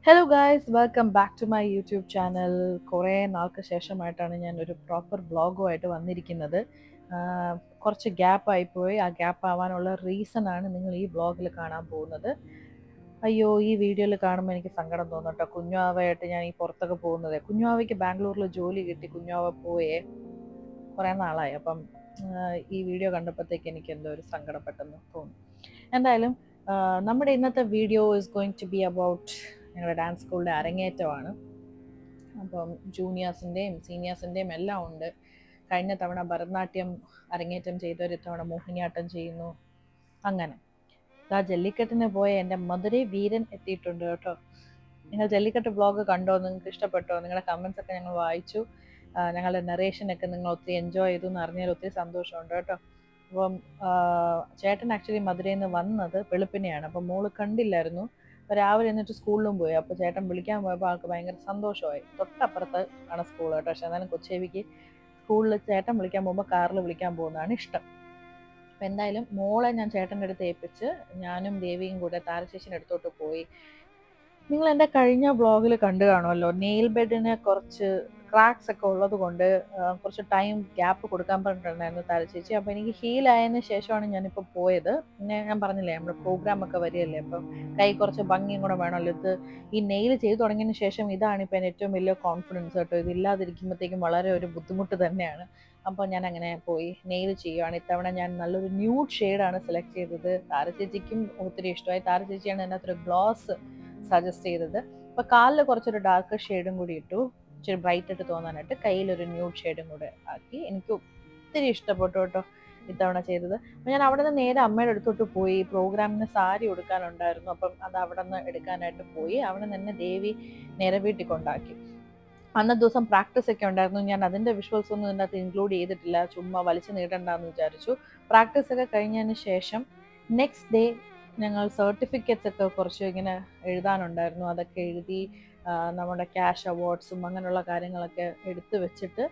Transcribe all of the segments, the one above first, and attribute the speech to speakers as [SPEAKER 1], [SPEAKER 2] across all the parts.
[SPEAKER 1] Hello guys, welcome back to my YouTube channel. കുറേ നാൾക്ക് ശേഷമായിട്ടാണ് ഞാൻ ഒരു പ്രോപ്പർ വ്ളോഗുമായിട്ട് വന്നിരിക്കുന്നത്. കുറച്ച് ഗ്യാപ്പ് ആയിപ്പോയി. ആ ഗ്യാപ്പ് ആവാനുള്ള റീസൺ ആണ് നിങ്ങൾ ഈ വ്ളോഗിൽ കാണാൻ പോകുന്നത്. അയ്യോ, ഈ വീഡിയോയിൽ കാണുമ്പോൾ എനിക്ക് സങ്കടം തോന്നും കേട്ടോ. കുഞ്ഞുവാവയായിട്ട് ഞാൻ ഈ പുറത്തൊക്കെ പോകുന്നത്. കുഞ്ഞുവാവയ്ക്ക് ബാംഗ്ലൂരിൽ ജോലി കിട്ടി, കുഞ്ഞുവാവ പോയേ കുറേ നാളായി. അപ്പം ഈ വീഡിയോ കണ്ടപ്പോഴത്തേക്ക് എനിക്ക് എന്തോ ഒരു സങ്കടപ്പെട്ടെന്ന് തോന്നി. എന്തായാലും നമ്മുടെ ഇന്നത്തെ video is going to be about ഞങ്ങളുടെ ഡാൻസ് സ്കൂളിൻ്റെ അരങ്ങേറ്റമാണ്. അപ്പം ജൂനിയേഴ്സിൻ്റെയും സീനിയേഴ്സിൻ്റെയും എല്ലാം ഉണ്ട്. കഴിഞ്ഞ തവണ ഭരതനാട്യം അരങ്ങേറ്റം ചെയ്തവർ ഇത്തവണ മോഹിനിയാട്ടം ചെയ്യുന്നു. അങ്ങനെ ജല്ലിക്കെട്ടിന് പോയ എൻ്റെ മധുരൈ വീരൻ എത്തിയിട്ടുണ്ട് കേട്ടോ. നിങ്ങൾ ജല്ലിക്കെട്ട് വ്ളോഗ് കണ്ടോ? നിങ്ങൾക്ക് ഇഷ്ടപ്പെട്ടോ? നിങ്ങളുടെ കമൻസ് ഒക്കെ ഞങ്ങൾ വായിച്ചു. ഞങ്ങളുടെ നറേഷനൊക്കെ നിങ്ങൾ ഒത്തിരി എൻജോയ് ചെയ്തു എന്ന് അറിഞ്ഞാൽ ഒത്തിരി സന്തോഷമുണ്ട് കേട്ടോ. അപ്പം ചേട്ടൻ ആക്ച്വലി മധുരയിൽ നിന്ന് വന്നത് വെളുപ്പിനെയാണ്. അപ്പം മോള് കണ്ടില്ലായിരുന്നു. അപ്പോൾ രാവിലെ എന്നിട്ട് സ്കൂളിലും പോയി. അപ്പോൾ ചേട്ടൻ വിളിക്കാൻ പോയപ്പോൾ ആൾക്ക് ഭയങ്കര സന്തോഷമായി. തൊട്ടപ്പുറത്ത് ആണ് സ്കൂൾ കേട്ടോ. പക്ഷെ എന്നാലും കൊച്ചേവിക്ക് സ്കൂളിൽ ചേട്ടൻ വിളിക്കാൻ പോകുമ്പോൾ കാറിൽ വിളിക്കാൻ പോകുന്നതാണ് ഇഷ്ടം. അപ്പം എന്തായാലും മോളെ ഞാൻ ചേട്ടൻ്റെ അടുത്ത് ഏൽപ്പിച്ച് ഞാനും ദേവിയും കൂടെ താരശേഷിൻ്റെ അടുത്തോട്ട് പോയി. നിങ്ങൾ എൻ്റെ കഴിഞ്ഞ വ്ളോഗിൽ കണ്ടു കാണുമല്ലോ, നെയിൽ ബെഡിന് കുറച്ച് ക്രാക്സ് ഒക്കെ ഉള്ളത് കൊണ്ട് കുറച്ച് ടൈം ഗ്യാപ്പ് കൊടുക്കാൻ പറഞ്ഞിട്ടുണ്ടായിരുന്നു താരചേച്ചി. അപ്പോൾ എനിക്ക് ഹീലായതിനു ശേഷമാണ് ഞാനിപ്പോൾ പോയത്. പിന്നെ ഞാൻ പറഞ്ഞില്ലേ, നമ്മുടെ പ്രോഗ്രാം ഒക്കെ വരികയല്ലേ, അപ്പം കൈ കുറച്ച് ഭംഗിയും കൂടെ വേണമല്ലോ. ഇത് ഈ നെയിൽ ചെയ്തു തുടങ്ങിയതിന് ശേഷം ഇതാണ് ഇപ്പം എൻ്റെ ഏറ്റവും വലിയ കോൺഫിഡൻസ് കേട്ടോ. ഇതില്ലാതിരിക്കുമ്പോഴത്തേക്കും വളരെ ഒരു ബുദ്ധിമുട്ട് തന്നെയാണ്. അപ്പോൾ ഞാൻ അങ്ങനെ പോയി നെയിൽ ചെയ്യുകയാണ്. ഇത്തവണ ഞാൻ നല്ലൊരു ന്യൂഡ് ഷെയ്ഡാണ് സെലക്ട് ചെയ്തത്. താരചേച്ചിക്കും ഒത്തിരി ഇഷ്ടമായി. താരചേച്ചിയാണ് അതിനകത്തൊരു ഗ്ലോസ് സജസ്റ്റ് ചെയ്തത്. അപ്പോൾ കാലിൽ കുറച്ചൊരു ഡാർക്ക് ഷെയ്ഡും കൂടി ഇട്ടു, ഇച്ചിരി ബ്രൈറ്റ് ആയിട്ട് തോന്നാനായിട്ട്. കയ്യിലൊരു ന്യൂഡ് ഷെയ്ഡും കൂടെ ആക്കി. എനിക്ക് ഒത്തിരി ഇഷ്ടപ്പെട്ടു കേട്ടോ ഇത്തവണ ചെയ്തത്. അപ്പം ഞാൻ അവിടെ നിന്ന് നേരെ അമ്മയുടെ അടുത്തോട്ട് പോയി. പ്രോഗ്രാമിന് സാരി ഉടുക്കാനുണ്ടായിരുന്നു, അപ്പം അത് അവിടെ നിന്ന് എടുക്കാനായിട്ട് പോയി. അവിടെ നിന്ന് ദേവി നേരെ വീട്ടിൽ കൊണ്ടാക്കി. അന്നത്തെ ദിവസം പ്രാക്ടീസ് ഒക്കെ ഉണ്ടായിരുന്നു. ഞാൻ അതിൻ്റെ വിഷ്വൽസ് ഒന്നും ഇതിനകത്ത് ഇൻക്ലൂഡ് ചെയ്തിട്ടില്ല, ചുമ്മാ വലിച്ചു നീട്ടണ്ടെന്ന് വിചാരിച്ചു. പ്രാക്ടീസ് ഒക്കെ കഴിഞ്ഞതിന് ശേഷം നെക്സ്റ്റ് ഡേ ഞങ്ങൾ സർട്ടിഫിക്കറ്റ്സ് ഒക്കെ കുറച്ച് ഇങ്ങനെ എഴുതാനുണ്ടായിരുന്നു. അതൊക്കെ എഴുതി നമ്മുടെ ക്യാഷ് അവാർഡ്സും അങ്ങനെയുള്ള കാര്യങ്ങളൊക്കെ എടുത്തു വെച്ചിട്ട്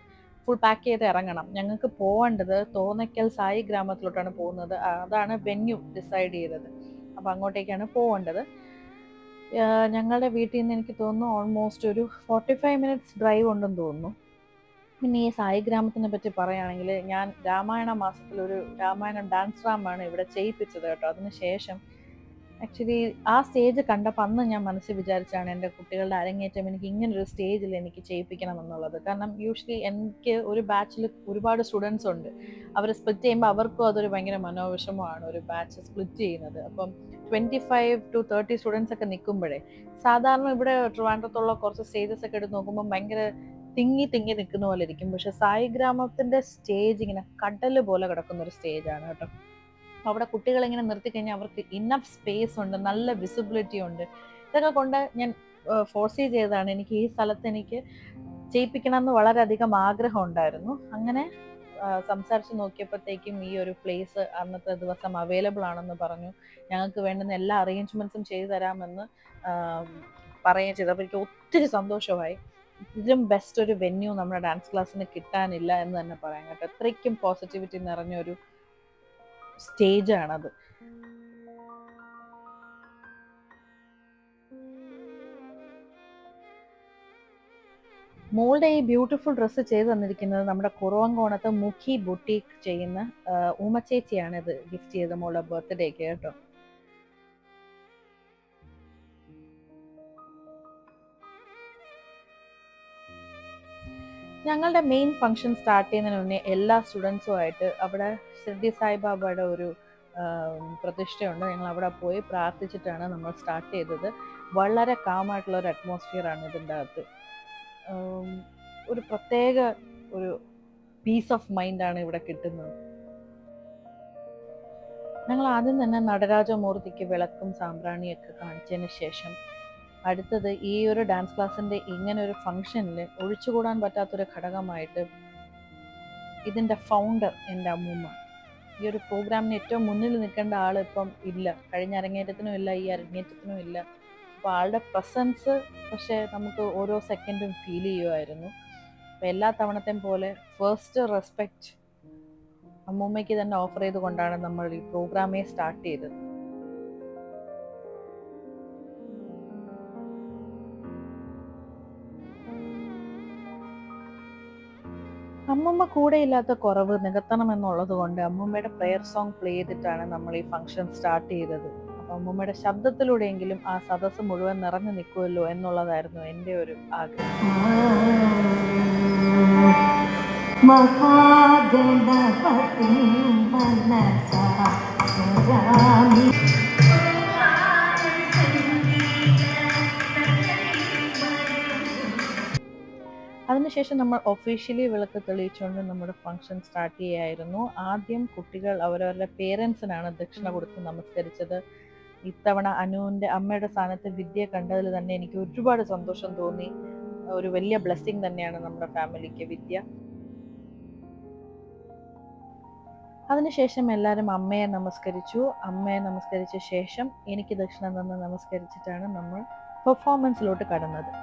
[SPEAKER 1] ഫുൾ പാക്ക് ചെയ്ത് ഇറങ്ങണം. ഞങ്ങൾക്ക് പോകേണ്ടത് തോന്നയ്ക്കൽ സായി ഗ്രാമത്തിലോട്ടാണ് പോകുന്നത്. അതാണ് വെന്യൂ ഡിസൈഡ് ചെയ്തത്. അപ്പം അങ്ങോട്ടേക്കാണ് പോകേണ്ടത്. ഞങ്ങളുടെ വീട്ടിൽ നിന്ന് എനിക്ക് തോന്നുന്നു ഓൾമോസ്റ്റ് ഒരു 45 മിനിറ്റ്സ് ഡ്രൈവ് ഉണ്ടെന്ന് തോന്നുന്നു. പിന്നെ ഈ സായി ഗ്രാമത്തിനെ പറ്റി പറയുകയാണെങ്കിൽ, ഞാൻ രാമായണ മാസത്തിലൊരു രാമായണം ഡാൻസ് റാമാണ് ഇവിടെ ചെയ്യിപ്പിച്ചത് കേട്ടോ. അതിനുശേഷം ആക്ച്വലി ആ സ്റ്റേജ് കണ്ടപ്പോൾ അന്ന് ഞാൻ മനസ്സിൽ വിചാരിച്ചാണ് എൻ്റെ കുട്ടികളുടെ അരങ്ങേറ്റം എനിക്ക് ഇങ്ങനൊരു സ്റ്റേജിൽ എനിക്ക് ചെയ്യിപ്പിക്കണം എന്നുള്ളത്. കാരണം യൂഷ്വലി എനിക്ക് ഒരു ബാച്ചിൽ ഒരുപാട് സ്റ്റുഡൻസ് ഉണ്ട്. അവർ സ്പ്ലിറ്റ് ചെയ്യുമ്പോൾ അവർക്കും അതൊരു ഭയങ്കര മനോവിഷമമാണ് ഒരു ബാച്ച് സ്പ്ലിറ്റ് ചെയ്യുന്നത്. അപ്പം 25 to 30 സ്റ്റുഡൻസ് ഒക്കെ നിൽക്കുമ്പോഴേ, സാധാരണ ഇവിടെ ട്രിവാൻഡ്രത്തുള്ള കുറച്ച് സ്റ്റേജസ് ഒക്കെ എടുത്ത് നോക്കുമ്പോൾ ഭയങ്കര തിങ്ങി നിൽക്കുന്ന പോലെ ഇരിക്കും. പക്ഷെ സായി ഗ്രാമത്തിൻ്റെ സ്റ്റേജ് ഇങ്ങനെ കടൽ പോലെ കിടക്കുന്ന ഒരു സ്റ്റേജാണ് കേട്ടോ. അവിടെ കുട്ടികളെ ഇങ്ങനെ നിർത്തിക്കഴിഞ്ഞാൽ അവർക്ക് ഇനഫ് സ്പേസ് ഉണ്ട്, നല്ല വിസിബിലിറ്റി ഉണ്ട്. ഇതൊക്കെ കൊണ്ട് ഞാൻ ഫോഴ്സ് ചെയ്തതാണ്. എനിക്ക് ഈ സ്ഥലത്ത് എനിക്ക് ചെയ്യിപ്പിക്കണം എന്ന് വളരെയധികം ആഗ്രഹം ഉണ്ടായിരുന്നു. അങ്ങനെ സംസാരിച്ച് നോക്കിയപ്പോഴത്തേക്കും ഈ ഒരു പ്ലേസ് അന്നത്തെ ദിവസം അവൈലബിൾ ആണെന്ന് പറഞ്ഞു. ഞങ്ങൾക്ക് വേണ്ടുന്ന എല്ലാ അറേഞ്ച്മെൻറ്റ്സും ചെയ്തു തരാമെന്ന് പറയുകയും ചെയ്തു. അപ്പോൾ എനിക്ക് ഒത്തിരി സന്തോഷമായി. ഇതിലും ബെസ്റ്റ് ഒരു വെന്യൂ നമ്മുടെ ഡാൻസ് ക്ലാസ്സിന് കിട്ടാനില്ല എന്ന് തന്നെ പറയാം കേട്ടോ. അത്രയ്ക്കും പോസിറ്റിവിറ്റി നിറഞ്ഞൊരു സ്റ്റേജാണത്. മോളുടെ ഈ ബ്യൂട്ടിഫുൾ ഡ്രസ്സ് ചെയ്ത് തന്നിരിക്കുന്നത് നമ്മുടെ കുറവങ്കോണത്ത് മുഖി ബുട്ടീക്ക് ചെയ്യുന്ന ഉമ്മച്ചേച്ചിയാണ് ഇത് ഗിഫ്റ്റ് ചെയ്ത മോളുടെ ബർത്ത്ഡേക്ക് കേട്ടോ. ഞങ്ങളുടെ മെയിൻ ഫംഗ്ഷൻ സ്റ്റാർട്ട് ചെയ്യുന്നതിന് മുന്നേ എല്ലാ സ്റ്റുഡൻസുമായിട്ട് അവിടെ ഷിർഡി സായിബാബയുടെ ഒരു പ്രതിഷ്ഠയുണ്ട്. ഞങ്ങൾ അവിടെ പോയി പ്രാർത്ഥിച്ചിട്ടാണ് നമ്മൾ സ്റ്റാർട്ട് ചെയ്തത്. വളരെ കാമായിട്ടുള്ള ഒരു അറ്റ്മോസ്ഫിയറാണ് ഇതിൻ്റെ അകത്ത്. ഒരു പ്രത്യേക ഒരു പീസ് ഓഫ് മൈൻഡാണ് ഇവിടെ കിട്ടുന്നത്. ഞങ്ങൾ ആദ്യം തന്നെ നടരാജമൂർത്തിക്ക് വിളക്കും സാമ്പ്രാണിയൊക്കെ കാണിച്ചതിന് ശേഷം അടുത്തത് ഈ ഒരു ഡാൻസ് ക്ലാസ്സിൻ്റെ ഇങ്ങനെ ഒരു ഫംഗ്ഷനിൽ ഒഴിച്ചുകൂടാൻ പറ്റാത്തൊരു ഘടകമായിട്ട് ഇതിൻ്റെ ഫൗണ്ടർ എൻ്റെ അമ്മൂമ്മ. ഈ ഒരു പ്രോഗ്രാമിന് ഏറ്റവും മുന്നിൽ നിൽക്കേണ്ട ആൾ ഇപ്പം ഇല്ല. കഴിഞ്ഞ അരങ്ങേറ്റത്തിനും ഇല്ല, ഈ അരങ്ങേറ്റത്തിനും ഇല്ല. അപ്പോൾ ആളുടെ പ്രസൻസ് പക്ഷേ നമുക്ക് ഓരോ സെക്കൻഡും ഫീൽ ചെയ്യുമായിരുന്നു. അപ്പോൾ എല്ലാ തവണത്തെയും പോലെ ഫസ്റ്റ് റെസ്പെക്റ്റ് അമ്മൂമ്മയ്ക്ക് തന്നെ ഓഫർ ചെയ്തുകൊണ്ടാണ് നമ്മൾ ഈ പ്രോഗ്രാമേ സ്റ്റാർട്ട് ചെയ്തത്. അമ്മമ്മ കൂടെ ഇല്ലാത്ത കുറവ് നികത്തണം എന്നുള്ളത് കൊണ്ട് അമ്മമ്മയുടെ പ്രെയർ സോങ് പ്ലേ ചെയ്തിട്ടാണ് നമ്മൾ ഈ ഫംഗ്ഷൻ സ്റ്റാർട്ട് ചെയ്തത്. അപ്പം അമ്മമ്മയുടെ ശബ്ദത്തിലൂടെയെങ്കിലും ആ സദസ്സ് മുഴുവൻ നിറഞ്ഞു നിൽക്കുമല്ലോ എന്നുള്ളതായിരുന്നു എൻ്റെ ഒരു ആഗ്രഹം. അതിനുശേഷം നമ്മൾ ഒഫീഷ്യലി വിളക്ക് തെളിയിച്ചുകൊണ്ട് നമ്മുടെ ഫംഗ്ഷൻ സ്റ്റാർട്ട് ചെയ്യായിരുന്നു. ആദ്യം കുട്ടികൾ അവരവരുടെ പേരൻസിനാണ് ദക്ഷിണ കൊടുത്ത് നമസ്കരിച്ചത്. ഇത്തവണ അനുവിൻ്റെ അമ്മയുടെ സ്ഥാനത്ത് വിദ്യ കണ്ടതിൽ തന്നെ എനിക്ക് ഒരുപാട് സന്തോഷം തോന്നി. ഒരു വലിയ ബ്ലെസ്സിങ് തന്നെയാണ് നമ്മുടെ ഫാമിലിക്ക് വിദ്യ. അതിനുശേഷം എല്ലാവരും അമ്മയെ നമസ്കരിച്ചു. അമ്മയെ നമസ്കരിച്ച ശേഷം എനിക്ക് ദക്ഷിണ തന്ന് നമസ്കരിച്ചിട്ടാണ് നമ്മൾ പെർഫോമൻസിലോട്ട് കടന്നത്.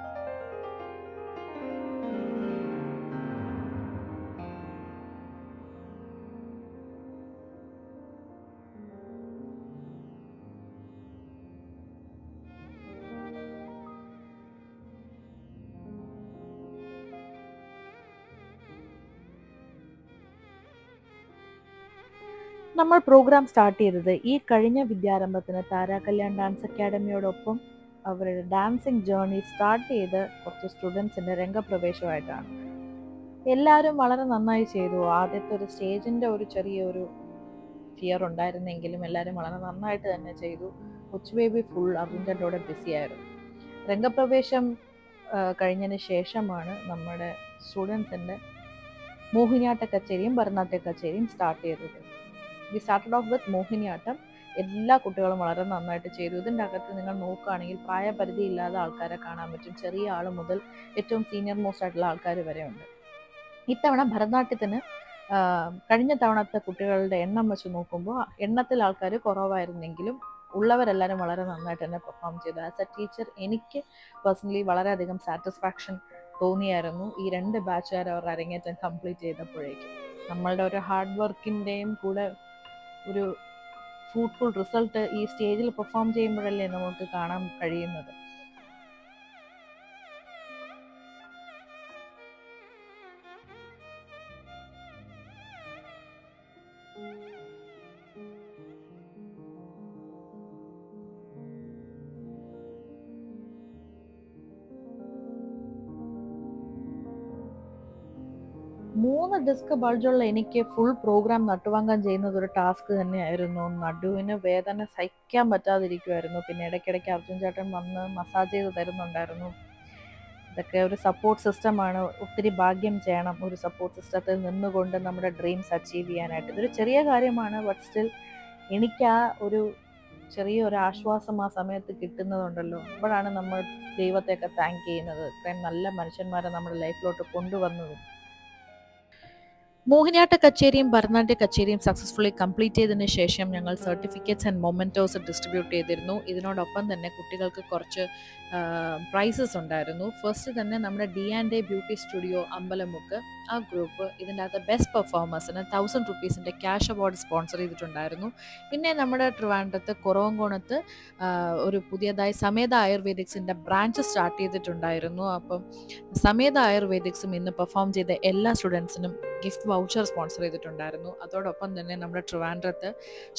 [SPEAKER 1] നമ്മൾ പ്രോഗ്രാം സ്റ്റാർട്ട് ചെയ്തത് ഈ കഴിഞ്ഞ വിദ്യാരംഭത്തിന് താര കല്യാൺ ഡാൻസ് അക്കാഡമിയോടൊപ്പം അവരുടെ ഡാൻസിങ് ജേർണി സ്റ്റാർട്ട് ചെയ്ത് കുറച്ച് സ്റ്റുഡൻസിൻ്റെ രംഗപ്രവേശമായിട്ടാണ്. എല്ലാവരും വളരെ നന്നായി ചെയ്തു. ആദ്യത്തെ ഒരു സ്റ്റേജിൻ്റെ ഒരു ചെറിയൊരു ഫിയർ ഉണ്ടായിരുന്നെങ്കിലും എല്ലാവരും വളരെ നന്നായിട്ട് തന്നെ ചെയ്തു. കൊച്ചു ബേബി ഫുൾ അതിൻ്റെ കൂടെ ബിസിയായിരുന്നു. രംഗപ്രവേശം കഴിഞ്ഞതിന് ശേഷമാണ് നമ്മുടെ സ്റ്റുഡൻസിൻ്റെ മോഹിനിയാട്ട കച്ചേരിയും ഭരതനാട്യ കച്ചേരിയും സ്റ്റാർട്ട് ചെയ്തത്. We started off with Mohiniyattam. എല്ലാ കുട്ടികളും വളരെ നന്നായിട്ട് ചെയ്തു. ഇതിൻ്റെ അകത്ത് നിങ്ങൾ നോക്കുകയാണെങ്കിൽ പ്രായപരിധി ഇല്ലാതെ ആൾക്കാരെ കാണാൻ പറ്റും. ചെറിയ ആൾ മുതൽ ഏറ്റവും സീനിയർ മോസ്റ്റ് ആയിട്ടുള്ള ആൾക്കാർ വരെ ഉണ്ട്. ഇത്തവണ ഭരതനാട്യത്തിന് കഴിഞ്ഞ തവണത്തെ കുട്ടികളുടെ എണ്ണം വെച്ച് നോക്കുമ്പോൾ എണ്ണത്തിൽ ആൾക്കാർ കുറവായിരുന്നെങ്കിലും ഉള്ളവരെല്ലാവരും വളരെ നന്നായിട്ട് തന്നെ പെർഫോം ചെയ്തു. ആസ് എ ടീച്ചർ എനിക്ക് പേഴ്സണലി വളരെയധികം സാറ്റിസ്ഫാക്ഷൻ തോന്നിയായിരുന്നു ഈ 2 ബാച്ചുകാർ അവർ അരങ്ങേറ്റം കംപ്ലീറ്റ് ചെയ്തപ്പോഴേക്കും. നമ്മളുടെ ഒരു ഹാർഡ് വർക്കിൻ്റെയും കൂടെ ഒരു ഫ്രൂട്ട്ഫുൾ റിസൾട്ട് ഈ സ്റ്റേജിൽ പെർഫോം ചെയ്യുമ്പോഴല്ലേ നമുക്ക് കാണാൻ കഴിയുന്നത്. മൂന്ന് ഡിസ്ക് ബൾജുള്ള എനിക്ക് ഫുൾ പ്രോഗ്രാം നട്ടുവാങ്കം ചെയ്യുന്നത് ഒരു ടാസ്ക് തന്നെയായിരുന്നു. നടുവിന് വേദന സഹിക്കാൻ പറ്റാതിരിക്കുമായിരുന്നു. പിന്നെ ഇടയ്ക്കിടയ്ക്ക് അർജുൻ ചേട്ടൻ വന്ന് മസാജ് ചെയ്ത് തരുന്നുണ്ടായിരുന്നു. ഇതൊക്കെ ഒരു സപ്പോർട്ട് സിസ്റ്റമാണ്. ഒത്തിരി ഭാഗ്യം ചെയ്യണം ഒരു സപ്പോർട്ട് സിസ്റ്റത്തിൽ നിന്നുകൊണ്ട് നമ്മുടെ ഡ്രീംസ് അച്ചീവ് ചെയ്യാനായിട്ട്. ഇതൊരു ചെറിയ കാര്യമാണ്, ബട്ട് സ്റ്റിൽ എനിക്ക് ആ ഒരു ചെറിയൊരു ആശ്വാസം ആ സമയത്ത് കിട്ടുന്നതുണ്ടല്ലോ. അപ്പോഴാണ് നമ്മൾ ദൈവത്തെയൊക്കെ താങ്ക് ചെയ്യുന്നത്, ഇത്രയും നല്ല മനുഷ്യന്മാരെ നമ്മുടെ ലൈഫിലോട്ട് കൊണ്ടുവന്നതും. മോഹിനിയാട്ട കച്ചേരിയും ഭരതനാട്യ കച്ചേരിയും സക്സസ്ഫുള്ളി കംപ്ലീറ്റ് ചെയ്തതിന് ശേഷം ഞങ്ങൾ സർട്ടിഫിക്കറ്റ്സ് ആൻഡ് മൊമെൻറ്റോസ് ഡിസ്ട്രിബ്യൂട്ട് ചെയ്തിരുന്നു. ഇതിനോടൊപ്പം തന്നെ കുട്ടികൾക്ക് കുറച്ച് പ്രൈസസ് ഉണ്ടായിരുന്നു. ഫസ്റ്റ് തന്നെ നമ്മുടെ D&A ബ്യൂട്ടി സ്റ്റുഡിയോ അമ്പലമുക്ക് ആ ഗ്രൂപ്പ് ഇതിൻ്റെ അകത്ത് ബെസ്റ്റ് പെർഫോമേഴ്സിന് 1000 റുപ്പീസിൻ്റെ ക്യാഷ് അവാർഡ് സ്പോൺസർ ചെയ്തിട്ടുണ്ടായിരുന്നു. പിന്നെ നമ്മുടെ ട്രിവാൻഡ്രത്ത് കുറവങ്കോണത്ത് ഒരു പുതിയതായി സമേത ആയുർവേദിക്സിൻ്റെ ബ്രാഞ്ച് സ്റ്റാർട്ട് ചെയ്തിട്ടുണ്ടായിരുന്നു. അപ്പം സമേത ആയുർവേദിക്സും ഇന്ന് പെർഫോം ചെയ്ത എല്ലാ സ്റ്റുഡൻസിനും ഗിഫ്റ്റ് വൗച്ചർ സ്പോൺസർ ചെയ്തിട്ടുണ്ടായിരുന്നു. അതോടൊപ്പം തന്നെ നമ്മുടെ ട്രിവാൻഡ്രത്ത്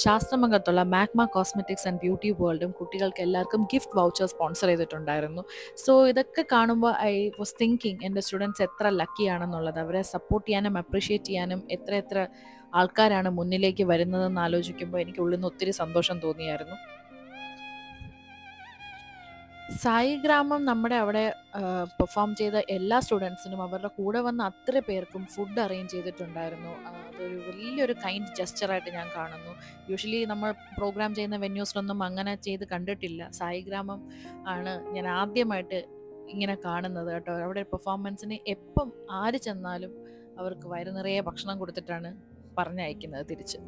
[SPEAKER 1] ശാസ്ത്രമംഗലത്തുള്ള മാഗ്മ കോസ്മെറ്റിക്സ് ആൻഡ് ബ്യൂട്ടി വേൾഡും കുട്ടികൾക്ക് എല്ലാവർക്കും ഗിഫ്റ്റ് വൗച്ചർ സ്പോൺസർ ചെയ്തിട്ടുണ്ടായിരുന്നു. സോ ഇതൊക്കെ കാണുമ്പോൾ ഐ വാസ് തിങ്കിങ് എൻ്റെ സ്റ്റുഡൻസ് എത്ര ലക്കിയാണെന്നുള്ളത്. അവരെ സപ്പോർട്ട് ചെയ്യാനും അപ്രീഷിയേറ്റ് ചെയ്യാനും എത്ര ആൾക്കാരാണ് മുന്നിലേക്ക് വരുന്നതെന്ന് ആലോചിക്കുമ്പോൾ എനിക്ക് ഉള്ളിൽ നിന്ന് ഒത്തിരി സന്തോഷം തോന്നിയായിരുന്നു. സായി ഗ്രാമം നമ്മുടെ അവിടെ പെർഫോം ചെയ്ത എല്ലാ സ്റ്റുഡൻസിനും അവരുടെ കൂടെ വന്ന അത്ര പേർക്കും ഫുഡ് അറേഞ്ച് ചെയ്തിട്ടുണ്ടായിരുന്നു. അതൊരു വലിയൊരു കൈൻഡ് ജസ്റ്ററായിട്ട് ഞാൻ കാണുന്നു. യൂഷ്വലി നമ്മൾ പ്രോഗ്രാം ചെയ്യുന്ന വെന്യൂസിലൊന്നും അങ്ങനെ ചെയ്ത് കണ്ടിട്ടില്ല. സായി ഗ്രാമം ആണ് ഞാൻ ആദ്യമായിട്ട് ഇങ്ങനെ കാണുന്നത് കേട്ടോ. അവിടെ പെർഫോമൻസിന് എപ്പം ആര് ചെന്നാലും അവർക്ക് വയറ് നിറയെ ഭക്ഷണം കൊടുത്തിട്ടാണ് പറഞ്ഞയക്കുന്നത് തിരിച്ച്.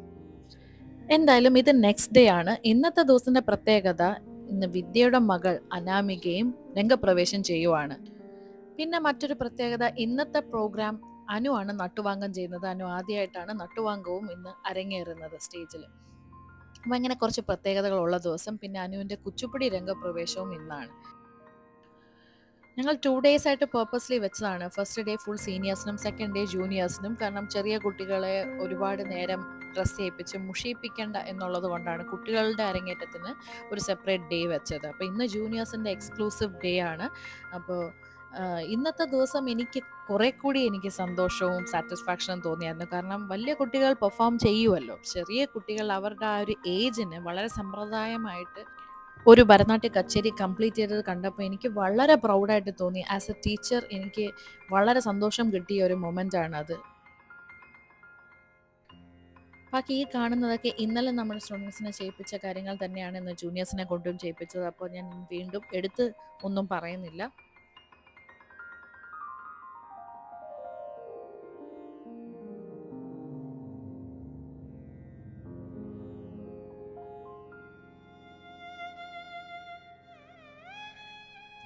[SPEAKER 1] എന്തായാലും ഇത് നെക്സ്റ്റ് ഡേ ആണ്. ഇന്നത്തെ ദിവസത്തിന്റെ പ്രത്യേകത, ഇന്ന് വിദ്യയുടെ മകൾ അനാമികയും രംഗപ്രവേശം ചെയ്യുവാണ്. പിന്നെ മറ്റൊരു പ്രത്യേകത, ഇന്നത്തെ പ്രോഗ്രാം അനു ആണ് നട്ടുവാങ്കം ചെയ്യുന്നത്. അനു ആദ്യമായിട്ടാണ് നട്ടുവാങ്കവും ഇന്ന് അരങ്ങേറുന്നത് സ്റ്റേജിൽ. അപ്പം ഇങ്ങനെ കുറച്ച് പ്രത്യേകതകളുള്ള ദിവസം. പിന്നെ അനുവിൻ്റെ കുച്ചുപ്പിടി രംഗപ്രവേശവും ഇന്നാണ്. ഞങ്ങൾ 2 days ആയിട്ട് പേർപ്പസ്ലി വെച്ചതാണ്. ഫസ്റ്റ് ഡേ ഫുൾ സീനിയേഴ്സിനും സെക്കൻഡ് ഡേ ജൂനിയേഴ്സിനും. കാരണം ചെറിയ കുട്ടികളെ ഒരുപാട് നേരം ഡ്രസ്സ് ചെയ്യിപ്പിച്ച് മുഷിയിപ്പിക്കേണ്ട എന്നുള്ളത് കൊണ്ടാണ് കുട്ടികളുടെ അരങ്ങേറ്റത്തിന് ഒരു സെപ്പറേറ്റ് ഡേ വെച്ചത്. അപ്പോൾ ഇന്ന് ജൂനിയേഴ്സിൻ്റെ എക്സ്ക്ലൂസീവ് ഡേ ആണ്. അപ്പോൾ ഇന്നത്തെ ദിവസം എനിക്ക് കുറെ കൂടി എനിക്ക് സന്തോഷവും സാറ്റിസ്ഫാക്ഷനും തോന്നിയായിരുന്നു. കാരണം വലിയ കുട്ടികൾ പെർഫോം ചെയ്യുമല്ലോ, ചെറിയ കുട്ടികൾ അവരുടെ ആ ഒരു ഏജിന് വളരെ സമ്പ്രദായമായിട്ട് ഒരു ഭരതനാട്യ കച്ചേരി കംപ്ലീറ്റ് ചെയ്തത് കണ്ടപ്പോൾ എനിക്ക് വളരെ പ്രൗഡായിട്ട് തോന്നി. ആസ് എ ടീച്ചർ എനിക്ക് വളരെ സന്തോഷം കിട്ടിയ ഒരു മൊമെൻ്റ് ആണ് അത്. ബാക്കി ഈ കാണുന്നതൊക്കെ ഇന്നലെ നമ്മുടെ സ്റ്റുഡൻസിനെ ചെയ്യിപ്പിച്ച കാര്യങ്ങൾ തന്നെയാണ് ഇന്ന് ജൂനിയേഴ്സിനെ കൊണ്ടും ചെയ്യിപ്പിച്ചത്. അപ്പോൾ ഞാൻ വീണ്ടും എടുത്ത് ഒന്നും പറയുന്നില്ല.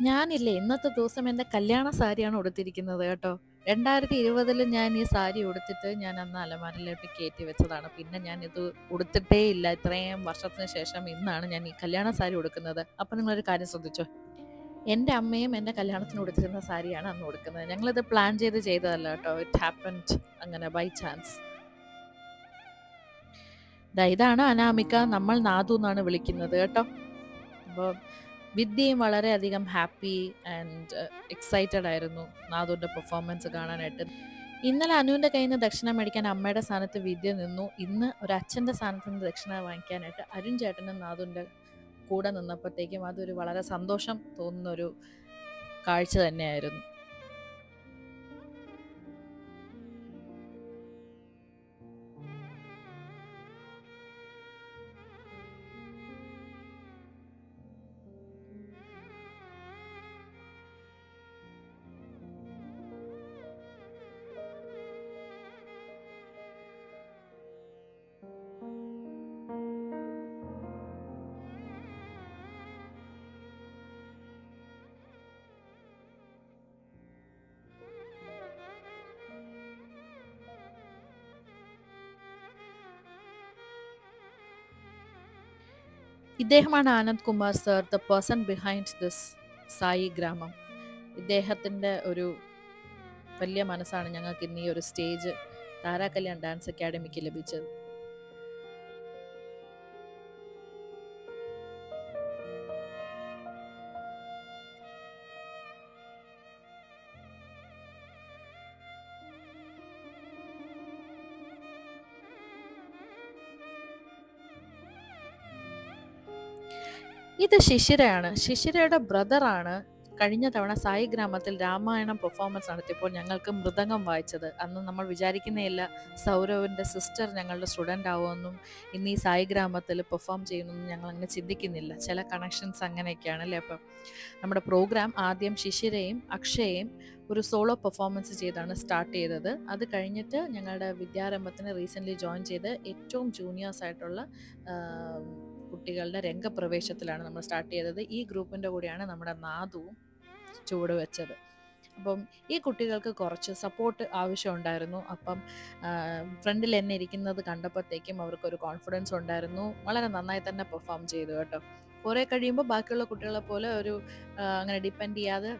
[SPEAKER 1] ഞാനില്ലേ ഇന്നത്തെ ദിവസം എൻ്റെ കല്യാണ സാരിയാണ് ഉടുത്തിരിക്കുന്നത് കേട്ടോ. 2020 ഞാൻ ഈ സാരി ഉടുത്തിട്ട് ഞാൻ അന്ന് അലമാരയിലോട്ട് കയറ്റി വെച്ചതാണ്. പിന്നെ ഞാൻ ഇത് ഉടുത്തിട്ടേ ഇല്ല. ഇത്രയും വർഷത്തിന് ശേഷം ഇന്നാണ് ഞാൻ ഈ കല്യാണ സാരി ഉടുക്കുന്നത്. അപ്പം നിങ്ങളൊരു കാര്യം ശ്രദ്ധിച്ചോ, എൻ്റെ അമ്മയും എൻ്റെ കല്യാണത്തിന് ഉടുത്തിരുന്ന സാരിയാണ് അന്ന് ഉടുക്കുന്നത്. ഞങ്ങളിത് പ്ലാൻ ചെയ്തതല്ല കേട്ടോ. ഇറ്റ് ഹാപ്പൻഡ് അങ്ങനെ ബൈ ചാൻസ്. ഇതാണ് അനാമിക, നമ്മൾ നാദു എന്നാണ് വിളിക്കുന്നത് കേട്ടോ. അപ്പോൾ വിദ്യയും വളരെയധികം ഹാപ്പി ആൻഡ് എക്സൈറ്റഡ് ആയിരുന്നു നാദുവിൻ്റെ പെർഫോമൻസ് കാണാനായിട്ട്. ഇന്നലെ അനുവിൻ്റെ കയ്യിൽ നിന്ന് ദക്ഷിണ മേടിക്കാൻ അമ്മയുടെ സ്ഥാനത്ത് വിദ്യ നിന്നു. ഇന്ന് ഒരു അച്ഛൻ്റെ സ്ഥാനത്ത് നിന്ന് ദക്ഷിണ വാങ്ങിക്കാനായിട്ട് അരുൺ ചേട്ടനും നാദുവിൻ്റെ കൂടെ നിന്നപ്പോഴത്തേക്കും അതൊരു വളരെ സന്തോഷം തോന്നുന്നൊരു കാഴ്ച തന്നെയായിരുന്നു. ഇദ്ദേഹമാണ് Anand Kumar sir, the person behind this Sai ഗ്രാമം. ഇദ്ദേഹത്തിൻ്റെ ഒരു വലിയ മനസ്സാണ് ഞങ്ങൾക്ക് ഇന്ന് ഈ ഒരു stage Tara Kalyan dance academic ലഭിച്ചത്. ഇത് ശിശിരയാണ്. ശിശിരയുടെ ബ്രദറാണ് കഴിഞ്ഞ തവണ സായി ഗ്രാമത്തിൽ രാമായണം പെർഫോമൻസ് നടത്തിയപ്പോൾ ഞങ്ങൾക്ക് മൃദംഗം വായിച്ചത്. അന്ന് നമ്മൾ വിചാരിക്കുന്നേയില്ല സൗരവിൻ്റെ സിസ്റ്റർ ഞങ്ങളുടെ സ്റ്റുഡൻ്റ് ആവുമെന്നും ഇന്ന് ഈ സായി ഗ്രാമത്തിൽ പെർഫോം ചെയ്യുമെന്നും ഞങ്ങൾ അങ്ങനെ ചിന്തിക്കുന്നില്ല. ചില കണക്ഷൻസ് അങ്ങനെയൊക്കെയാണ് അല്ലേ. അപ്പം നമ്മുടെ പ്രോഗ്രാം ആദ്യം ശിശിരയും അക്ഷയയും ഒരു സോളോ പെർഫോമൻസ് ചെയ്താണ് സ്റ്റാർട്ട് ചെയ്തത്. അത് കഴിഞ്ഞിട്ട് ഞങ്ങളുടെ വിദ്യാരംഭത്തിന് റീസെൻ്റ്ലി ജോയിൻ ചെയ്ത് ഏറ്റവും ജൂനിയേഴ്സ് ആയിട്ടുള്ള കുട്ടികളുടെ രംഗപ്രവേശത്തിലാണ് നമ്മൾ സ്റ്റാർട്ട് ചെയ്തത്. ഈ ഗ്രൂപ്പിൻ്റെ കൂടെയാണ് നമ്മുടെ നാദുവും ചുവട് വെച്ചത്. അപ്പം ഈ കുട്ടികൾക്ക് കുറച്ച് സപ്പോർട്ട് ആവശ്യമുണ്ടായിരുന്നു. അപ്പം ഫ്രണ്ടിൽ എന്നെ ഇരിക്കുന്നത് കണ്ടപ്പോഴത്തേക്കും അവർക്കൊരു കോൺഫിഡൻസ് ഉണ്ടായിരുന്നു. വളരെ നന്നായി തന്നെ പെർഫോം ചെയ്തു കേട്ടോ. കുറേ കഴിയുമ്പോൾ ബാക്കിയുള്ള കുട്ടികളെ പോലെ ഒരു അങ്ങനെ ഡിപ്പെൻഡ് ചെയ്യാതെ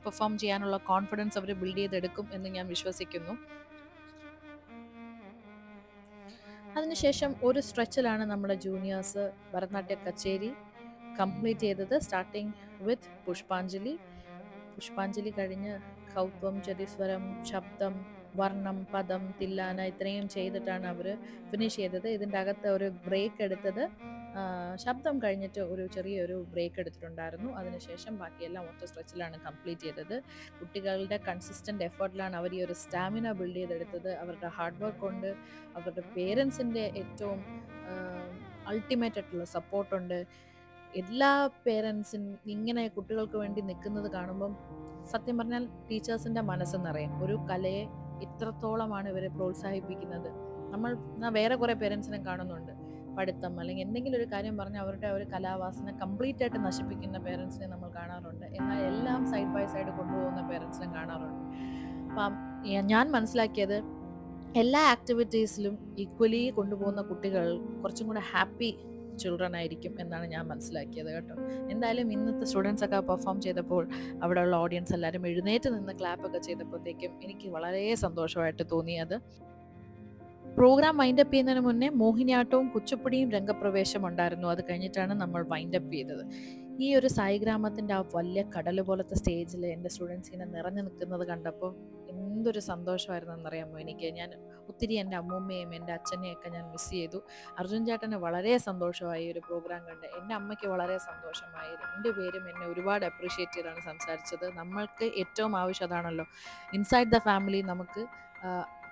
[SPEAKER 1] പെർഫോം ചെയ്യാനുള്ള കോൺഫിഡൻസ് അവർ ബിൽഡ് ചെയ്തെടുക്കും എന്ന് ഞാൻ വിശ്വസിക്കുന്നു. അതിനുശേഷം ഒരു സ്ട്രെച്ചിലാണ് നമ്മുടെ ജൂനിയേഴ്സ് ഭരതനാട്യ കച്ചേരി കംപ്ലീറ്റ് ചെയ്തത്. സ്റ്റാർട്ടിങ് വിത്ത് പുഷ്പാഞ്ജലി. പുഷ്പാഞ്ജലി കഴിഞ്ഞ് കൗത്വം, ചതിസ്വരം, ശബ്ദം, വർണ്ണം, പദം, തില്ലാന ഇത്രയും ചെയ്തിട്ടാണ് അവർ ഫിനിഷ് ചെയ്തത്. ഇതിൻ്റെ അകത്ത് ഒരു ബ്രേക്ക് എടുത്തത് ശബ്ദം കഴിഞ്ഞിട്ട് ഒരു ചെറിയൊരു ബ്രേക്ക് എടുത്തിട്ടുണ്ടായിരുന്നു. അതിനുശേഷം ബാക്കിയെല്ലാം ഒറ്റ സ്ട്രെച്ചിലാണ് കംപ്ലീറ്റ് ചെയ്തത്. കുട്ടികളുടെ കൺസിസ്റ്റൻ്റ് എഫേർട്ടിലാണ് അവർ ഈ ഒരു സ്റ്റാമിന ബിൽഡ് ചെയ്തെടുത്തത്. അവരുടെ ഹാർഡ് വർക്ക് കൊണ്ട്, അവരുടെ പേരൻസിൻ്റെ ഏറ്റവും അൾട്ടിമേറ്റ് ആയിട്ടുള്ള സപ്പോർട്ടുണ്ട്. എല്ലാ പേരൻസും ഇങ്ങനെ കുട്ടികൾക്ക് വേണ്ടി നിൽക്കുന്നത് കാണുമ്പം സത്യം പറഞ്ഞാൽ ടീച്ചേഴ്സിൻ്റെ മനസ്സ് നിറയും. ഒരു കലയെ ഇത്രത്തോളമാണ് ഇവരെ പ്രോത്സാഹിപ്പിക്കുന്നത്. നമ്മൾ വേറെ കുറേ പേരൻസിനെ കാണുന്നുണ്ട്, പഠിത്തം അല്ലെങ്കിൽ എന്തെങ്കിലും ഒരു കാര്യം പറഞ്ഞ് അവരുടെ ഒരു കലാവാസന കംപ്ലീറ്റ് ആയിട്ട് നശിപ്പിക്കുന്ന പേരൻസിനെ നമ്മൾ കാണാറുണ്ട്. എന്നാൽ എല്ലാം സൈഡ് ബൈ സൈഡ് കൊണ്ടുപോകുന്ന പേരൻസിനെ കാണാറുണ്ട്. അപ്പം ഞാൻ മനസ്സിലാക്കിയത് എല്ലാ ആക്ടിവിറ്റീസിലും ഈക്വലി കൊണ്ടുപോകുന്ന കുട്ടികൾ കുറച്ചും കൂടെ ഹാപ്പി ചിൽഡ്രൻ ആയിരിക്കും എന്നാണ് ഞാൻ മനസ്സിലാക്കിയത് കേട്ടോ. എന്തായാലും ഇന്നത്തെ സ്റ്റുഡൻസ് ഒക്കെ പെർഫോം ചെയ്തപ്പോൾ അവിടെയുള്ള ഓഡിയൻസ് എല്ലാവരും എഴുന്നേറ്റ് നിന്ന് ക്ലാപ്പ് ഒക്കെ ചെയ്തപ്പോഴത്തേക്കും എനിക്ക് വളരെ സന്തോഷമായിട്ട് തോന്നിയത്. പ്രോഗ്രാം വൈൻഡപ്പ് ചെയ്യുന്നതിന് മുന്നേ മോഹിനിയാട്ടവും കുച്ചിപ്പുടിയും രംഗപ്രവേശം ഉണ്ടായിരുന്നു. അത് കഴിഞ്ഞിട്ടാണ് നമ്മൾ വൈൻഡപ്പ് ചെയ്തത്. ഈ ഒരു സായിഗ്രാമത്തിൻ്റെ ആ വലിയ കടൽ പോലത്തെ സ്റ്റേജിൽ എൻ്റെ സ്റ്റുഡൻസ് ഇങ്ങനെ നിറഞ്ഞു നിൽക്കുന്നത് കണ്ടപ്പോൾ എന്തൊരു സന്തോഷമായിരുന്നു എന്നറിയാമോ എനിക്ക്. ഞാൻ ഒത്തിരി എൻ്റെ അമ്മൂമ്മയും എൻ്റെ അച്ഛനെയൊക്കെ ഞാൻ മിസ് ചെയ്തു. അർജുൻ ചേട്ടന് വളരെ സന്തോഷമായി ഒരു പ്രോഗ്രാം കണ്ട്. എൻ്റെ അമ്മയ്ക്ക് വളരെ സന്തോഷമായി. രണ്ടുപേരും എന്നെ ഒരുപാട് അപ്രീഷിയേറ്റ് ചെയ്താണ് സംസാരിച്ചത്. നമ്മൾക്ക് ഏറ്റവും ആവശ്യം അതാണല്ലോ, ഇൻസൈഡ് ദ ഫാമിലി നമുക്ക്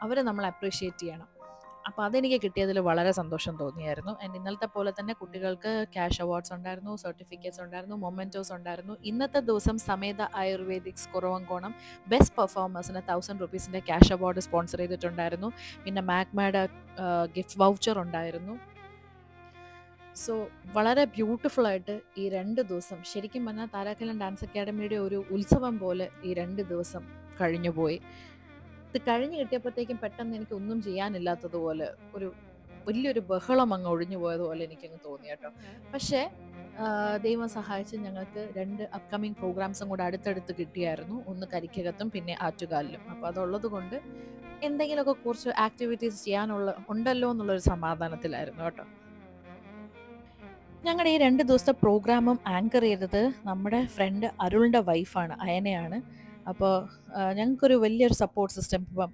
[SPEAKER 1] അവരെ നമ്മൾ അപ്രീഷിയേറ്റ് ചെയ്യണം. അപ്പോൾ അതെനിക്ക് കിട്ടിയതിൽ വളരെ സന്തോഷം തോന്നിയായിരുന്നു. ആൻഡ് ഇന്നലത്തെ പോലെ തന്നെ കുട്ടികൾക്ക് ക്യാഷ് അവാർഡ്സ് ഉണ്ടായിരുന്നു, സർട്ടിഫിക്കറ്റ്സ് ഉണ്ടായിരുന്നു, മൊമെൻറ്റോസ് ഉണ്ടായിരുന്നു. ഇന്നത്തെ ദിവസം സമേത ആയുർവേദിക്സ് കുറവങ്കോണം ബെസ്റ്റ് പെർഫോമേഴ്സിന് 1000 റുപ്പീസിൻ്റെ ക്യാഷ് അവാർഡ് സ്പോൺസർ ചെയ്തിട്ടുണ്ടായിരുന്നു. പിന്നെ മാഗ്മയുടെ ഗിഫ്റ്റ് വൗച്ചർ ഉണ്ടായിരുന്നു. സോ വളരെ ബ്യൂട്ടിഫുള്ളായിട്ട് ഈ 2 ദിവസം, ശരിക്കും പറഞ്ഞാൽ താരാകലം ഡാൻസ് അക്കാഡമിയുടെ ഒരു ഉത്സവം പോലെ ഈ 2 ദിവസം കഴിഞ്ഞുപോയി. ഇത് കഴിഞ്ഞ് കിട്ടിയപ്പോഴത്തേക്കും പെട്ടെന്ന് എനിക്ക് ഒന്നും ചെയ്യാനില്ലാത്തതുപോലെ ഒരു വലിയൊരു ബഹളം അങ്ങ് ഒഴിഞ്ഞു പോയതുപോലെ എനിക്കങ്ങ് തോന്നി കേട്ടോ. പക്ഷേ ദൈവം സഹായിച്ച് ഞങ്ങൾക്ക് 2 അപ്കമിങ് പ്രോഗ്രാംസും കൂടെ അടുത്തടുത്ത് കിട്ടിയായിരുന്നു. ഒന്ന് കരിക്കകത്തും പിന്നെ ആറ്റുകാലിലും. അപ്പോൾ അതുള്ളത് കൊണ്ട് എന്തെങ്കിലുമൊക്കെ കുറച്ച് ആക്ടിവിറ്റീസ് ഉണ്ടല്ലോ എന്നുള്ളൊരു സമാധാനത്തിലായിരുന്നു കേട്ടോ. ഞങ്ങളുടെ ഈ 2 ദിവസത്തെ പ്രോഗ്രാമും ആങ്കർ ചെയ്തത് നമ്മുടെ ഫ്രണ്ട് അരുളിൻ്റെ വൈഫാണ്, അയനയാണ്. അപ്പോൾ ഞങ്ങൾക്കൊരു വലിയൊരു സപ്പോർട്ട് സിസ്റ്റം, ഇപ്പം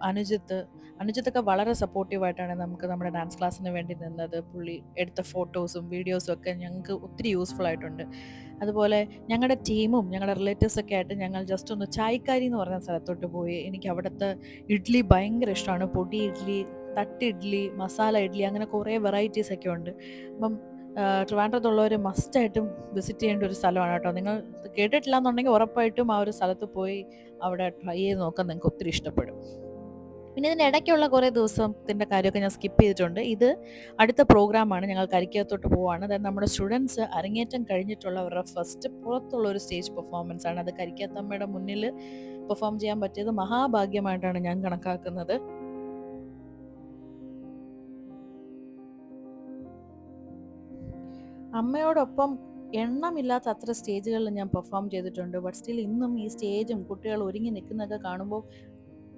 [SPEAKER 1] അനുജിത്തൊക്കെ വളരെ സപ്പോർട്ടീവായിട്ടാണ് നമുക്ക് നമ്മുടെ ഡാൻസ് ക്ലാസ്സിന് വേണ്ടി നിന്നത്. പുള്ളി എടുത്ത ഫോട്ടോസും വീഡിയോസും ഒക്കെ ഞങ്ങൾക്ക് ഒത്തിരി യൂസ്ഫുൾ ആയിട്ടുണ്ട്. അതുപോലെ ഞങ്ങളുടെ ടീമും ഞങ്ങളുടെ റിലേറ്റീവ്സൊക്കെ ആയിട്ട് ഞങ്ങൾ ജസ്റ്റ് ഒന്ന് ചായക്കാരി എന്ന് പറഞ്ഞ സ്ഥലത്തോട്ട് പോയി. എനിക്ക് അവിടുത്തെ ഇഡ്ഡലി ഭയങ്കര ഇഷ്ടമാണ്. പൊടി ഇഡ്ഡലി, തട്ട് ഇഡ്ഡലി, മസാല ഇഡ്ഡലി, അങ്ങനെ കുറേ വെറൈറ്റീസ് ഒക്കെ ഉണ്ട്. അപ്പം ട്രിവാൻഡ്രത്തുള്ളവർ മസ്റ്റായിട്ടും വിസിറ്റ് ചെയ്യേണ്ട ഒരു സ്ഥലമാണ് കേട്ടോ. നിങ്ങൾ കേട്ടിട്ടില്ല എന്നുണ്ടെങ്കിൽ ഉറപ്പായിട്ടും ആ ഒരു സ്ഥലത്ത് പോയി അവിടെ ട്രൈ ചെയ്ത് നോക്കാൻ നിങ്ങൾക്ക് ഒത്തിരി ഇഷ്ടപ്പെടും. പിന്നെ ഇതിൻ്റെ ഇടയ്ക്കുള്ള കുറേ ദിവസത്തിൻ്റെ കാര്യമൊക്കെ ഞാൻ സ്കിപ്പ് ചെയ്തിട്ടുണ്ട്. ഇത് അടുത്ത പ്രോഗ്രാമാണ്. ഞങ്ങൾ കരിക്കകത്തോട്ട് പോവുകയാണ്. അതായത് നമ്മുടെ സ്റ്റുഡൻസ് അരങ്ങേറ്റം കഴിഞ്ഞിട്ടുള്ളവരുടെ ഫസ്റ്റ് പുറത്തുള്ള ഒരു സ്റ്റേജ് പെർഫോമൻസ് ആണ്. അത് കരിക്കത്തമ്മയുടെ മുന്നിൽ പെർഫോം ചെയ്യാൻ പറ്റിയത് മഹാഭാഗ്യമായിട്ടാണ് ഞാൻ കണക്കാക്കുന്നത്. അമ്മയോടൊപ്പം എണ്ണമില്ലാത്ത അത്ര സ്റ്റേജുകളിൽ ഞാൻ പെർഫോം ചെയ്തിട്ടുണ്ട്. ബട്ട് സ്റ്റിൽ ഇന്നും ഈ സ്റ്റേജും കുട്ടികൾ ഒരുങ്ങി നിൽക്കുന്നതൊക്കെ കാണുമ്പോൾ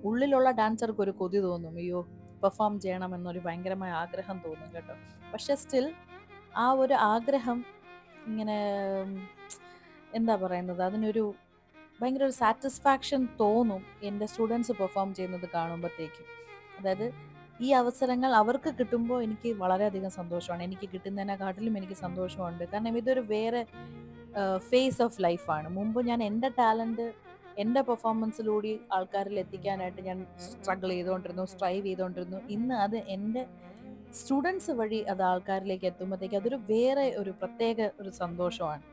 [SPEAKER 1] ഉള്ളിലുള്ള ഡാൻസർക്ക് ഒരു കൊതി തോന്നും. അയ്യോ, പെർഫോം ചെയ്യണമെന്നൊരു ഭയങ്കരമായ ആഗ്രഹം തോന്നും കേട്ടോ. പക്ഷെ സ്റ്റിൽ ആ ഒരു ആഗ്രഹം ഇങ്ങനെ എന്താ പറയുന്നത്, അതിനൊരു ഭയങ്കര ഒരു സാറ്റിസ്ഫാക്ഷൻ തോന്നും എൻ്റെ സ്റ്റുഡൻസ് പെർഫോം ചെയ്യുന്നത് കാണുമ്പോഴത്തേക്കും. അതായത് ഈ അവസരങ്ങൾ അവർക്ക് കിട്ടുമ്പോൾ എനിക്ക് വളരെയധികം സന്തോഷമാണ്. എനിക്ക് കിട്ടുന്നതിനെക്കാട്ടിലും എനിക്ക് സന്തോഷമുണ്ട്. കാരണം ഇതൊരു വേറെ ഫേസ് ഓഫ് ലൈഫാണ്. മുമ്പ് ഞാൻ എൻ്റെ ടാലൻറ്റ് എൻ്റെ പെർഫോമൻസിലൂടെ ആൾക്കാരിൽ എത്തിക്കാനായിട്ട് ഞാൻ സ്ട്രൈവ് ചെയ്തുകൊണ്ടിരുന്നു. ഇന്ന് അത് എൻ്റെ സ്റ്റുഡൻസ് വഴി അത് ആൾക്കാരിലേക്ക് എത്തുമ്പോഴത്തേക്ക് അതൊരു വേറെ ഒരു പ്രത്യേക ഒരു സന്തോഷമാണ്.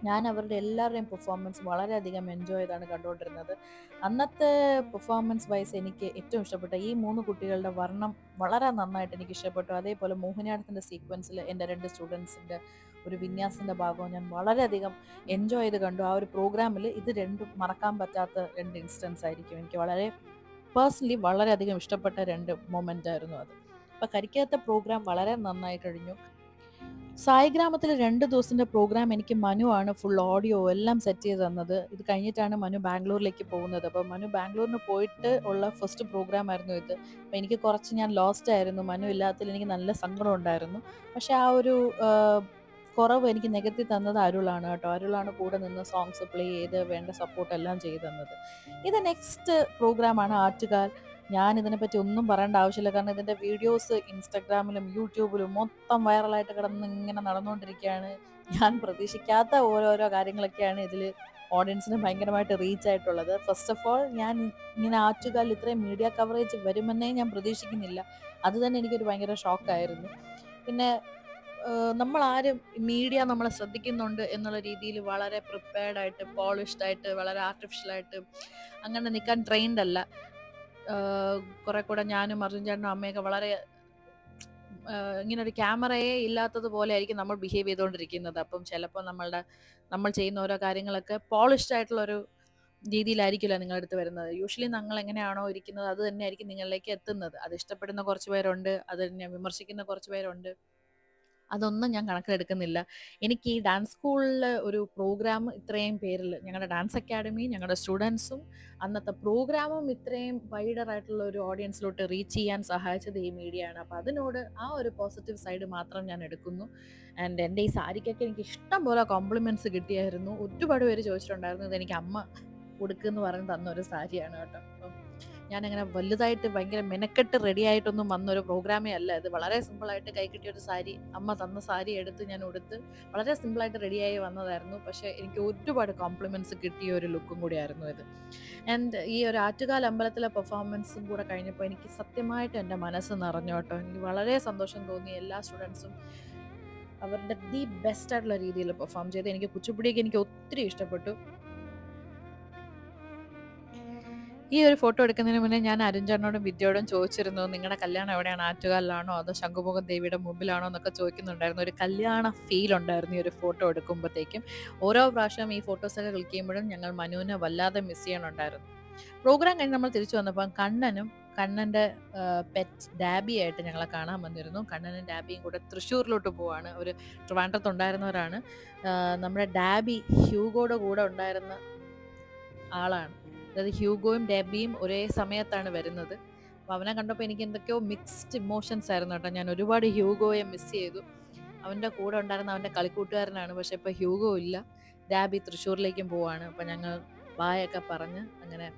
[SPEAKER 1] ഞാൻ അവരുടെ എല്ലാവരുടെയും പെർഫോമൻസ് വളരെയധികം എൻജോയ് ചെയ്താണ് കണ്ടുകൊണ്ടിരുന്നത്. അന്നത്തെ പെർഫോമൻസ് വൈസ് എനിക്ക് ഏറ്റവും ഇഷ്ടപ്പെട്ട ഈ 3 കുട്ടികളുടെ വർണ്ണം വളരെ നന്നായിട്ട് എനിക്ക് ഇഷ്ടപ്പെട്ടു. അതേപോലെ മോഹിനിയാട്ടത്തിൻ്റെ സീക്വൻസിൽ എൻ്റെ 2 സ്റ്റുഡൻസിൻ്റെ ഒരു വിന്യാസത്തിൻ്റെ ഭാഗവും ഞാൻ വളരെയധികം എൻജോയ് ചെയ്ത് കണ്ടു. ആ ഒരു പ്രോഗ്രാമിൽ ഇത് രണ്ടും മറക്കാൻ പറ്റാത്ത 2 ഇൻസ്റ്റൻസ് ആയിരിക്കും. എനിക്ക് പേഴ്സണലി വളരെയധികം ഇഷ്ടപ്പെട്ട 2 മൊമെൻ്റ് ആയിരുന്നു അത്. അപ്പോൾ കരിക്കകത്തെ പ്രോഗ്രാം വളരെ നന്നായി കഴിഞ്ഞു. സായിഗ്രാമത്തിൽ 2 ദിവസത്തെ പ്രോഗ്രാം എനിക്ക് മനുവാണ് ഫുൾ ഓഡിയോ എല്ലാം സെറ്റ് ചെയ്ത് തന്നത്. ഇത് കഴിഞ്ഞിട്ടാണ് മനു ബാംഗ്ലൂരിലേക്ക് പോകുന്നത്. അപ്പോൾ മനു ബാംഗ്ലൂരിന് പോയിട്ട് ഉള്ള ഫസ്റ്റ് പ്രോഗ്രാം ആയിരുന്നു ഇത്. അപ്പോൾ എനിക്ക് കുറച്ച് ഞാൻ ലോസ്റ്റ് ആയിരുന്നു. മനു ഇല്ലാത്തതിൽ എനിക്ക് നല്ല സങ്കടം ഉണ്ടായിരുന്നു. പക്ഷേ ആ ഒരു കുറവ് എനിക്ക് നികത്തി തന്നത് അരുളാണ് കേട്ടോ. അരുളാണ് കൂടെ നിന്ന് സോങ്സ് പ്ലേ ചെയ്ത് വേണ്ട സപ്പോർട്ട് എല്ലാം ചെയ്ത് തന്നത്. ഇത് നെക്സ്റ്റ് പ്രോഗ്രാമാണ് ആറ്റുകാൽ. ഞാൻ ഇതിനെപ്പറ്റി ഒന്നും പറയേണ്ട ആവശ്യമില്ല. കാരണം ഇതിൻ്റെ വീഡിയോസ് ഇൻസ്റ്റഗ്രാമിലും യൂട്യൂബിലും മൊത്തം വൈറലായിട്ട് കിടന്ന് ഇങ്ങനെ നടന്നുകൊണ്ടിരിക്കുകയാണ്. ഞാൻ പ്രതീക്ഷിക്കാത്ത ഓരോരോ കാര്യങ്ങളൊക്കെയാണ് ഇതിൽ ഓഡിയൻസിന് ഭയങ്കരമായിട്ട് റീച്ച് ആയിട്ടുള്ളത്. ഫസ്റ്റ് ഓഫ് ഓൾ ഞാൻ ഇങ്ങനെ ആറ്റുകാലിൽ ഇത്രയും മീഡിയ കവറേജ് വരുമെന്നേ ഞാൻ പ്രതീക്ഷിക്കുന്നില്ല. അത് തന്നെ എനിക്കൊരു ഭയങ്കര ഷോക്കായിരുന്നു. പിന്നെ നമ്മളാരും മീഡിയ നമ്മളെ ശ്രദ്ധിക്കുന്നുണ്ട് എന്നുള്ള രീതിയിൽ വളരെ പ്രിപ്പയർഡായിട്ട് പോളിഷ്ഡ് ആയിട്ട് വളരെ ആർട്ടിഫിഷ്യലായിട്ട് അങ്ങനെ നിൽക്കാൻ ട്രെയിൻഡ് അല്ല. കുറെ കൂടെ ഞാനും അർജുൻ ചേട്ടനും അമ്മയൊക്കെ വളരെ ഇങ്ങനെ ഒരു ക്യാമറയെ ഇല്ലാത്തതുപോലെ ആയിരിക്കും നമ്മൾ ബിഹേവ് ചെയ്തുകൊണ്ടിരിക്കുന്നത്. അപ്പം ചിലപ്പോൾ നമ്മൾ ചെയ്യുന്ന ഓരോ കാര്യങ്ങളൊക്കെ പോളിഷ്ഡ് ആയിട്ടുള്ളൊരു രീതിയിലായിരിക്കില്ല നിങ്ങളുടെ അടുത്ത് വരുന്നത്. യൂഷ്വലി നിങ്ങൾ എങ്ങനെയാണോ ഇരിക്കുന്നത് അത് തന്നെയായിരിക്കും നിങ്ങളിലേക്ക് എത്തുന്നത്. അത് ഇഷ്ടപ്പെടുന്ന കുറച്ച് പേരുണ്ട്, അത് തന്നെ വിമർശിക്കുന്ന കുറച്ച് പേരുണ്ട്. അതൊന്നും ഞാൻ കണക്കിലെടുക്കുന്നില്ല. എനിക്ക് ഈ ഡാൻസ് സ്കൂളിൽ ഒരു പ്രോഗ്രാം ഇത്രയും പേരിൽ, ഞങ്ങളുടെ ഡാൻസ് അക്കാഡമി, ഞങ്ങളുടെ സ്റ്റുഡൻസും അന്നത്തെ പ്രോഗ്രാമും ഇത്രയും വൈഡർ ആയിട്ടുള്ള ഒരു ഓഡിയൻസിലോട്ട് റീച്ച് ചെയ്യാൻ സഹായിച്ചത് ഈ മീഡിയ ആണ്. അപ്പോൾ അതിനോട് ആ ഒരു പോസിറ്റീവ് സൈഡ് മാത്രം ഞാൻ എടുക്കുന്നു. ആൻഡ് എൻ്റെ ഈ സാരിക്കൊക്കെ എനിക്ക് ഇഷ്ടം പോലെ കോംപ്ലിമെൻറ്റ്സ് കിട്ടിയായിരുന്നു. ഒരുപാട് പേര് ചോദിച്ചിട്ടുണ്ടായിരുന്നു, ഇതെനിക്ക് അമ്മ ഉടുക്കെന്ന് പറഞ്ഞ് തന്നൊരു സാരിയാണ് കേട്ടോ. അപ്പം ഞാനങ്ങനെ വലുതായിട്ട് ഭയങ്കര മെനക്കെട്ട് റെഡി ആയിട്ടൊന്നും വന്നൊരു പ്രോഗ്രാമേ അല്ല ഇത്. വളരെ സിമ്പിളായിട്ട് കൈ കിട്ടിയൊരു സാരി, അമ്മ തന്ന സാരി എടുത്ത് ഞാൻ ഉടുത്ത് വളരെ സിമ്പിളായിട്ട് റെഡിയായി വന്നതായിരുന്നു. പക്ഷേ എനിക്ക് ഒരുപാട് കോംപ്ലിമെൻറ്റ്സ് കിട്ടിയ ഒരു ലുക്കും കൂടിയായിരുന്നു ഇത്. ആൻഡ് ഈ ഒരു ആറ്റുകാൽ അമ്പലത്തിലെ പെർഫോമൻസും കൂടെ കഴിഞ്ഞപ്പോൾ എനിക്ക് സത്യമായിട്ട് എൻ്റെ മനസ്സ് നിറഞ്ഞു കേട്ടോ. എനിക്ക് വളരെ സന്തോഷം തോന്നി. എല്ലാ സ്റ്റുഡൻസും അവരുടെ ദി ബെസ്റ്റ് ആയിട്ടുള്ള രീതിയിൽ പെർഫോം ചെയ്ത്. എനിക്ക് കുച്ചിപ്പുടിയൊക്കെ എനിക്ക് ഒത്തിരി ഇഷ്ടപ്പെട്ടു. ഈ ഒരു ഫോട്ടോ എടുക്കുന്നതിന് മുന്നേ ഞാൻ അരുൺചേട്ടനോടും വിദ്യയോടും ചോദിച്ചിരുന്നു, നിങ്ങളുടെ കല്യാണം എവിടെയാണ്, ആറ്റുകാലിലാണോ അതോ ശംഖുമുഖം ദേവിയുടെ മുമ്പിലാണോ എന്നൊക്കെ ചോദിക്കുന്നുണ്ടായിരുന്നു. ഒരു കല്യാണ ഫീൽ ഉണ്ടായിരുന്നു ഈ ഒരു ഫോട്ടോ എടുക്കുമ്പോഴത്തേക്കും. ഓരോ പ്രാവശ്യം ഈ ഫോട്ടോസൊക്കെ ക്ലിക്ക് ചെയ്യുമ്പോഴും ഞങ്ങൾ മനുവിനെ വല്ലാതെ മിസ് ചെയ്യണുണ്ടായിരുന്നു. പ്രോഗ്രാം കഴിഞ്ഞ് നമ്മൾ തിരിച്ചു വന്നപ്പം കണ്ണൻ്റെ പെറ്റ് ഡാബി ആയിട്ട് ഞങ്ങളെ കാണാൻ വന്നിരുന്നു. കണ്ണനും ഡാബിയും കൂടെ തൃശ്ശൂരിലോട്ട് പോവാണ്. ഒരു ട്രിവാൻഡ്രത്തുണ്ടായിരുന്നവരാണ്. നമ്മുടെ ഡാബി ഹ്യൂഗോയുടെ കൂടെ ഉണ്ടായിരുന്ന ആളാണ്. അതായത് ഹ്യൂഗോയും ഡെബിയും ഒരേ സമയത്താണ് വരുന്നത്. അപ്പോൾ അവനെ കണ്ടപ്പോൾ എനിക്ക് എന്തൊക്കെയോ മിക്സ്ഡ് ഇമോഷൻസ് ആയിരുന്നു കേട്ടോ. ഞാൻ ഒരുപാട് ഹ്യൂഗോയെ മിസ് ചെയ്തു. അവൻ്റെ കൂടെ ഉണ്ടായിരുന്ന അവൻ്റെ കളിക്കൂട്ടുകാരനാണ്. പക്ഷെ ഇപ്പോൾ ഹ്യൂഗോ ഇല്ല. ഡാബി തൃശ്ശൂരിലേക്കും പോവാണ്. അപ്പം ഞങ്ങൾ ബായൊക്കെ പറഞ്ഞ് അങ്ങനെ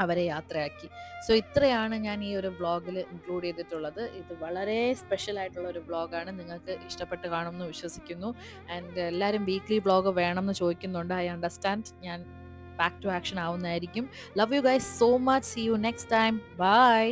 [SPEAKER 1] അവരെ യാത്രയാക്കി. സോ ഇത്രയാണ് ഞാൻ ഈ ഒരു വ്ളോഗിൽ ഇൻക്ലൂഡ് ചെയ്തിട്ടുള്ളത്. ഇത് വളരെ സ്പെഷ്യൽ ആയിട്ടുള്ള ഒരു വ്ളോഗാണ്. നിങ്ങൾക്ക് ഇഷ്ടപ്പെട്ട് കാണുമെന്ന് വിശ്വസിക്കുന്നു. ആൻഡ് എല്ലാവരും വീക്ക്ലി വ്ളോഗ് വേണമെന്ന് ചോദിക്കുന്നുണ്ട്. I understand. ഞാൻ ബാക്ക് ടു ആക്ഷൻ ആവുന്നതായിരിക്കും. Love you guys so much. See you next time. By.